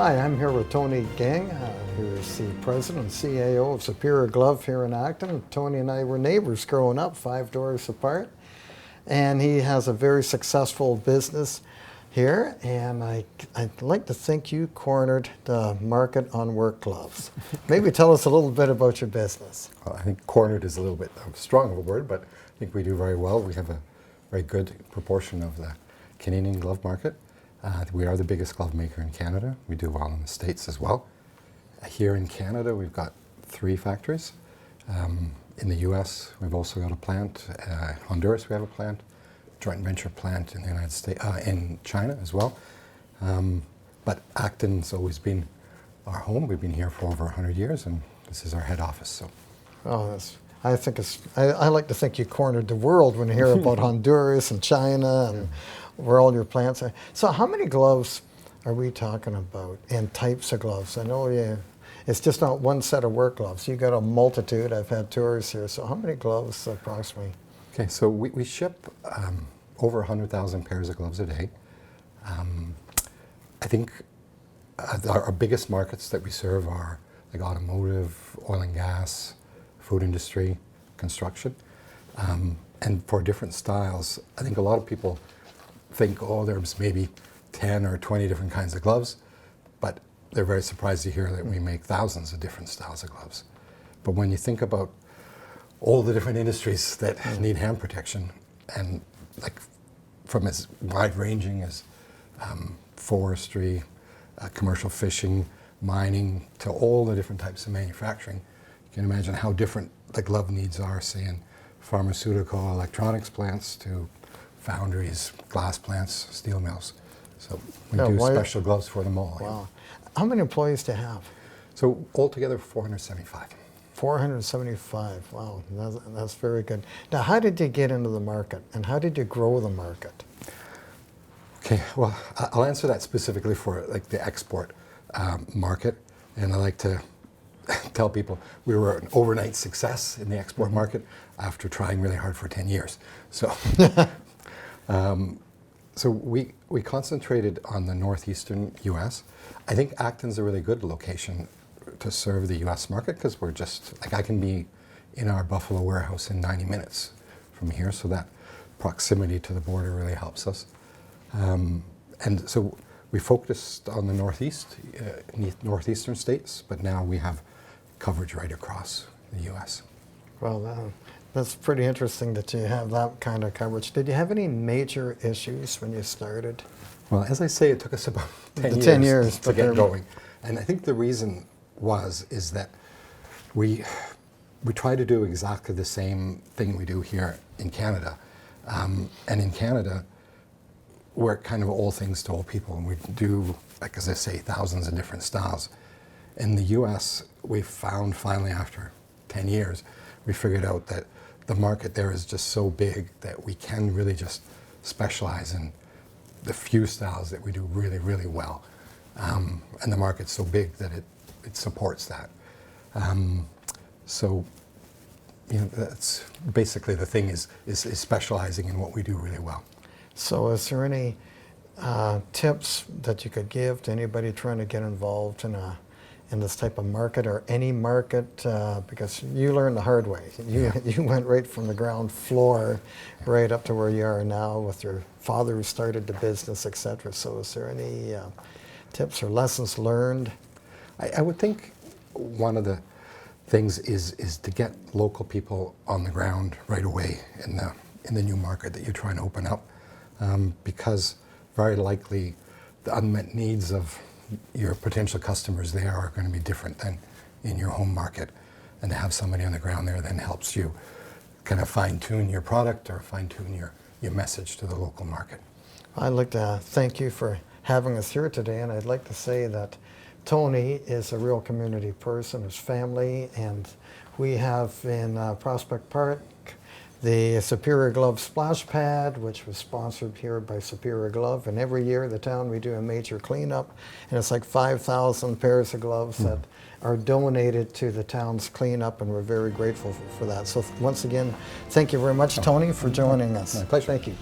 Hi, I'm here with Tony Geng, who is the president and CAO of Superior Glove here in Acton. Tony and I were neighbors growing up, 5 doors apart, and he has a very successful business here, and I'd like to think you cornered the market on work gloves. Maybe tell us a little bit about your business. Well, I think cornered is a little bit strong of a word, but I think we do very well. We have a very good proportion of the Canadian glove market. We are the biggest glove maker in Canada. We do well in the States as well. Here in Canada, we've got 3 factories. In the US, we've also got a plant. Honduras, we have a plant. Joint venture plant in the United States, in China as well. But Acton's always been our home. We've been here for over 100 years, and this is our head office. So, I like to think you cornered the world when you hear about Honduras and China and where all your plants are. So how many gloves are we talking about, and types of gloves? I know it's just not one set of work gloves. You got a multitude. I've had tours here. So how many gloves approximately? Okay, so we ship over 100,000 pairs of gloves a day. I think our biggest markets that we serve are like automotive, oil and gas, food industry, construction. And for different styles, I think a lot of people think, oh, there's maybe 10 or 20 different kinds of gloves, but they're very surprised to hear that we make thousands of different styles of gloves. But when you think about all the different industries that need hand protection, and like from as wide ranging as forestry, commercial fishing, mining, to all the different types of manufacturing, you can imagine how different the glove needs are, say in pharmaceutical, electronics plants, to foundries, glass plants, steel mills. So we do special gloves for them all. Wow. How many employees do you have? So altogether 475. 475, wow, that's very good. Now, how did you get into the market, and how did you grow the market? Okay, well, I'll answer that specifically for like the export market, and I like to tell people we were an overnight success in the export market after trying really hard for 10 years. So, so we concentrated on the northeastern U.S. I think Acton's a really good location to serve the U.S. market, because we're just, like, I can be in our Buffalo warehouse in 90 minutes from here, so that proximity to the border really helps us. And so we focused on the northeastern states, but now we have coverage right across the U.S. Well, that's pretty interesting that you have that kind of coverage. Did you have any major issues when you started? Well, as I say, it took us about 10 years to get going. And I think the reason is that we try to do exactly the same thing we do here in Canada. And in Canada, we're kind of all things to all people, and we do, like as I say, thousands of different styles. In the US, we found finally, after 10 years, we figured out that the market there is just so big that we can really just specialize in the few styles that we do really, really well. And the market's so big that it supports that. So, you know, that's basically the thing is specializing in what we do really well. So is there any tips that you could give to anybody trying to get involved in this type of market, or any market, because you learned the hard way. You went right from the ground floor right up to where you are now with your father who started the business, etc. So is there any tips or lessons learned? I would think one of the things is to get local people on the ground right away in the new market that you're trying to open up, because very likely the unmet needs of your potential customers there are going to be different than in your home market, and to have somebody on the ground there then helps you kind of fine-tune your product or fine-tune your message to the local market. I'd like to thank you for having us here today, and I'd like to say that Tony is a real community person, his family, and we have in Prospect Park the Superior Glove Splash Pad, which was sponsored here by Superior Glove, and every year the town we do a major cleanup, and it's like 5,000 pairs of gloves that are donated to the town's cleanup, and we're very grateful for that. So once again, thank you very much, Tony, for joining us. My pleasure. Thank you.